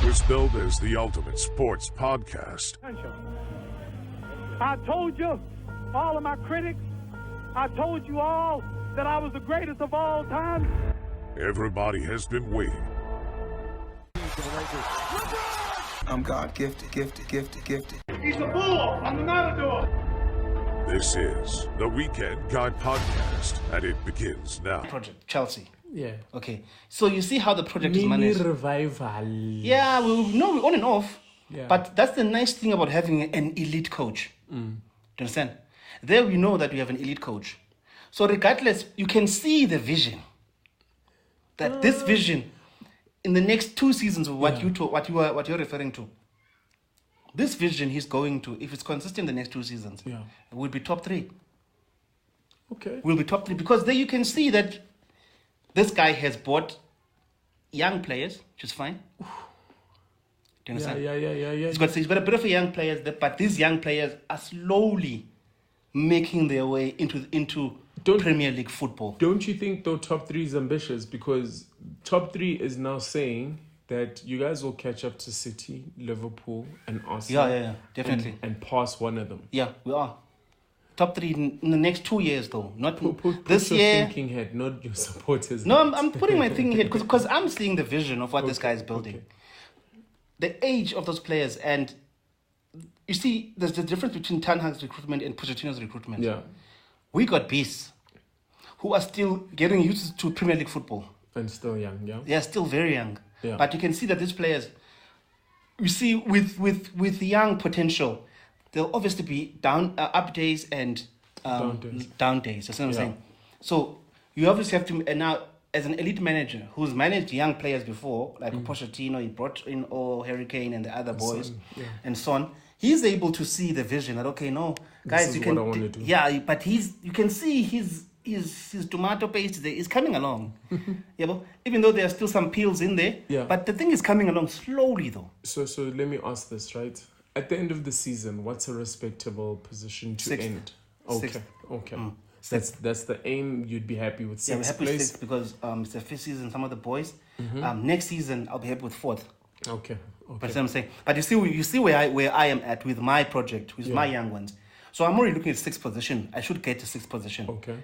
was billed as the ultimate sports podcast. I told you, all of my critics, I told you all that I was the greatest of all time. Everybody has been waiting. I'm God gifted. He's a bull. I'm the matador. This is the Weekend Guy Podcast, and it begins now. Project Chelsea. Yeah. Okay. So you see how the project is Mini managed. revival. Yeah, we're on and off. Yeah. But that's the nice thing about having an elite coach. Do you understand? There we know that we have an elite coach. So regardless, you can see the vision. That this vision, in the next 2 seasons, of what you're referring to, this vision he's going to, if it's consistent in the next 2 seasons, will be top 3. Okay. Will be top 3 because there you can see that this guy has bought young players, which is fine. Do you understand? Yeah. He's got a bit of a young players, but these young players are slowly making their way into Premier League football. Don't you think though top 3 is ambitious? Because top 3 is now saying that you guys will catch up to City, Liverpool, and Arsenal. Yeah, definitely. And pass one of them. Yeah, we are. Top 3 in the next 2 years, though. Not Put this your year. thinking head, not your supporters. No, I'm putting my thinking head because I'm seeing the vision of what this guy is building. Okay. The age of those players, and you see, there's the difference between Ten Hag's recruitment and Pochettino's recruitment. Yeah. We got beasts who are still getting used to Premier League football. And still young, yeah? They are still very young. Yeah. But you can see that these players, you see, with young potential, there'll obviously be up days and down days. That's what I'm saying. So you obviously have to, and now as an elite manager who's managed young players before, like Pochettino, he brought in Harry Kane and the other boys, and Son. He's able to see the vision that guys, you can. What I want to do. Yeah, but you can see his tomato paste is coming along. But even though there are still some peels in there, but the thing is coming along slowly though. So let me ask this, right? At the end of the season, what's a respectable position to Sixth. end? Okay. That's the aim. You'd be happy with 6th Yeah, we're happy with place. 6th because it's the 5th season. Some of the boys. Next season, I'll be happy with 4th. Okay. That's what I'm saying. But you see where I am at with my project, with my young ones. So I'm already looking at 6th position. I should get to 6th position. Okay.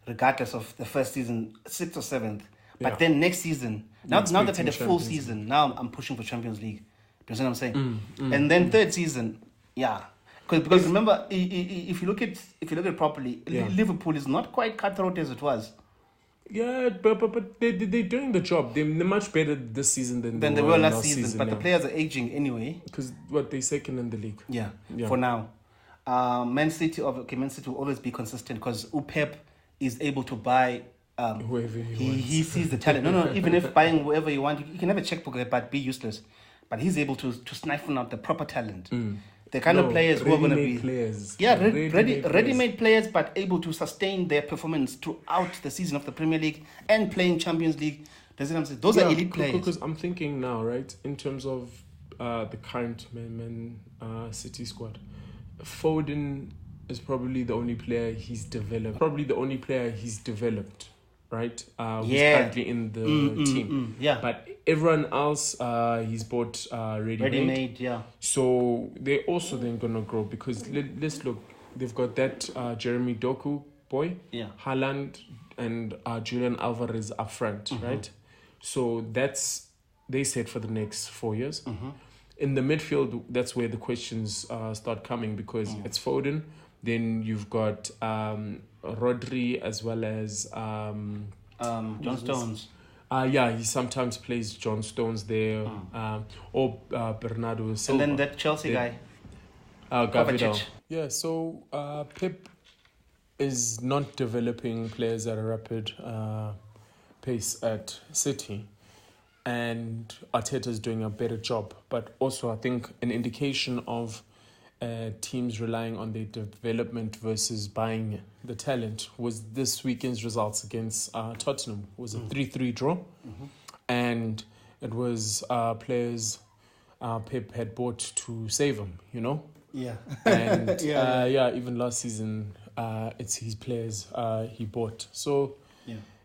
Regardless of the first season, 6th or 7th. But then next season, now they've had a full season. Now I'm pushing for Champions League. Do you understand what I'm saying? And then 3rd season, because remember, if you look at it properly, Liverpool is not quite cutthroat as it was. Yeah, but they're doing the job. They're much better this season than they were last season. But the players are aging anyway. Because they're second in the league. Yeah. For now. Man City will always be consistent because Pep is able to buy whoever he sees the talent. No, even if buying whoever you want, you can have a checkbook but be useless. But he's able to siphon out the proper talent. The kind of players who are going to be players. Yeah, ready-made players, but able to sustain their performance throughout the season of the Premier League and playing Champions League. Those are elite players. Because I'm thinking now, right, in terms of the current Man City squad, Foden is probably the only player he's developed. Right? Who's currently in the team. But everyone else, he's bought ready-made. Yeah. So they're also then going to grow because let's look. They've got that Jeremy Doku boy, Haaland, and Julian Alvarez up front, right? So they said for the next 4 years. In the midfield, that's where the questions start coming because it's Foden. Then you've got Rodri as well as John Stones. He sometimes plays John Stones there, or Bernardo Silva. And then that Chelsea guy, Gavidal. Yeah, so Pep is not developing players at a rapid pace at City, and Arteta's doing a better job. But also, I think an indication of teams relying on their development versus buying the talent was this weekend's results against Tottenham. It was a 3-3 draw, and it was players Pep had bought to save him, Yeah. And even last season, it's his players he bought. So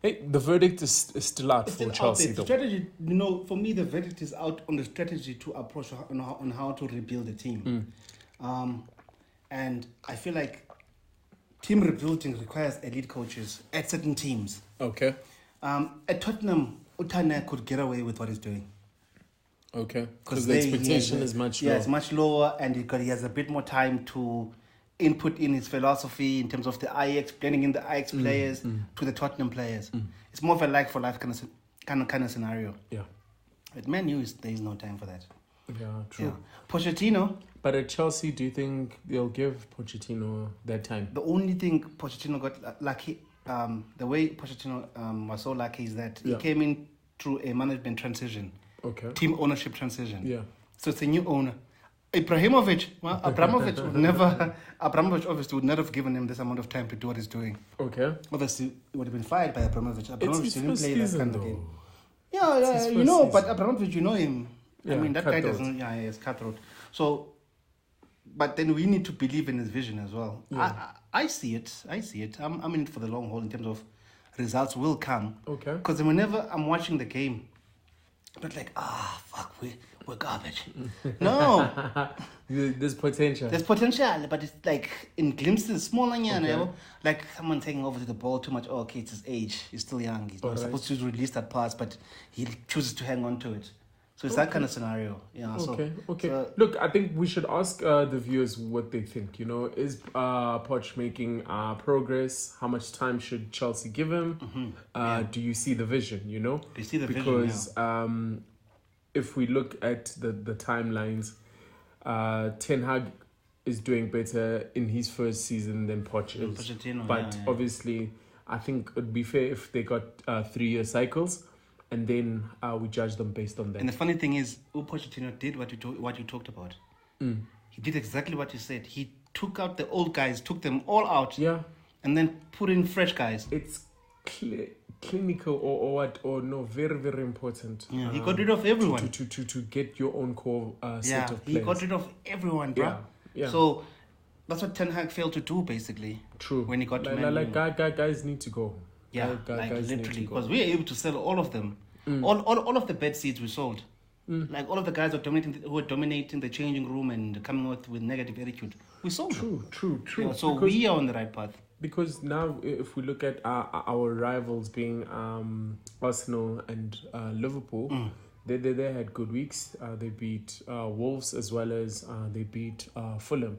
Hey, the verdict is still out It's for still Chelsea, out there. though. The strategy, for me, the verdict is out on the strategy to approach on how to rebuild the team. And I feel like team rebuilding requires elite coaches at certain teams. Okay. At Tottenham, Utane could get away with what he's doing. Okay. Because the expectation is much lower. Yeah, it's much lower, and he has a bit more time to input in his philosophy in terms of the Ajax, blending in the Ajax players to the Tottenham players. It's more of a like-for-life kind of scenario. Yeah. At Man U, there is no time for that. Yeah, true. Yeah. Pochettino, But at Chelsea, do you think they'll give Pochettino that time? the only thing Pochettino got lucky, the way Pochettino was so lucky is that he came in through a management transition, Okay. team ownership transition. Yeah. So it's a new owner. Abramovich obviously would not have given him this amount of time to do what he's doing. Okay. Obviously, he would have been fired by Abramovich. Abramovich It's didn't his play first that kind season, of game. though. Yeah, his you first know, but season. Abramovich, you know him. I Yeah, mean, that guy cutthroat. doesn't, he's cutthroat. So, but then we need to believe in his vision as well. Yeah. I see it. I'm in it for the long haul in terms of results will come. Okay. Because whenever I'm watching the game, I'm not like, fuck, we're garbage. No. There's potential. There's potential, but it's like in glimpses, small and Okay. like someone taking over the ball too much. Oh, okay, it's his age. He's still young. He's not Alright. supposed to release that pass, but he chooses to hang on to it. So it's that kind of scenario. Yeah. Okay. So, Look, I think we should ask the viewers what they think. Is Poch making progress? How much time should Chelsea give him? Do you see the vision? Do you see the vision? Because if we look at the timelines, Ten Hag is doing better in his first season than Poch is. Pochettino, But yeah. obviously, I think it'd be fair if they got 3-year cycles, and then we judge them based on that. And the funny thing is, Pochettino did what you talked about. He did exactly what you said. He took out the old guys, took them all out, Yeah. and then put in fresh guys. It's clinical or what, or no, very, very important. Yeah, he got rid of everyone. To get your own core set of he players. got rid of everyone, bro. Yeah. So that's what Ten Hag failed to do, basically. True. When he got to like, Man U. guys need to go. Yeah, Guys need to literally, go. because we were able to sell all of them. All of the bed seats we sold. Like all of the guys who were dominating the changing room and coming out with negative attitude. We sold them. True. Yeah, so Because- we are on the right path. Because now, if we look at our rivals being Arsenal and Liverpool, they had good weeks. They beat Wolves as well as they beat Fulham.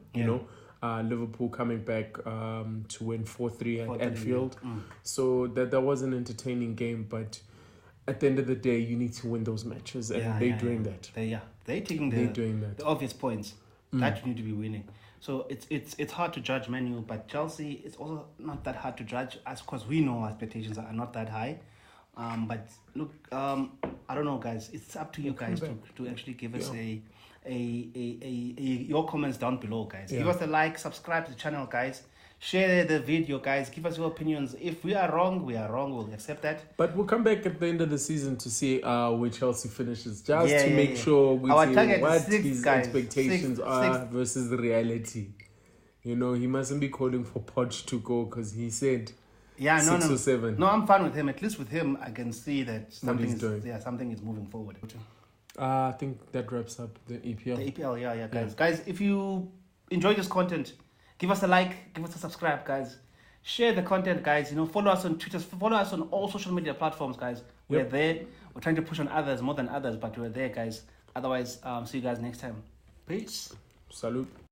Liverpool coming back to win 4-3 at 4-3, Anfield. So that was an entertaining game, but at the end of the day, you need to win those matches, and they're doing that. They're taking They're doing that. the obvious points that you need to be winning. So it's hard to judge Man U, but Chelsea it's also not that hard to judge, as because we know our expectations are not that high. But look, I don't know, guys. It's up to you guys to actually give us your comments down below, guys. Give us a like, subscribe to the channel, guys. Share the video, guys. Give us your opinions. If we are wrong, we are wrong. We'll accept that. But we'll come back at the end of the season to see where Chelsea finishes, just to make sure we Our see target is what sixth, his guys. expectations Sixth. are versus the reality. He mustn't be calling for Poch to go because he said Yeah, 6 or 7. No, I'm fine with him. At least with him, I can see that something he's doing. something is moving forward. I think that wraps up the EPL. The EPL, yeah, guys. Guys, if you enjoy this content, give us a like, give us a subscribe, guys. Share the content, guys. Follow us on Twitter, follow us on all social media platforms, guys. We're there. We're trying to push on others more than others, but we're there, guys. Otherwise, see you guys next time. Peace. Salute.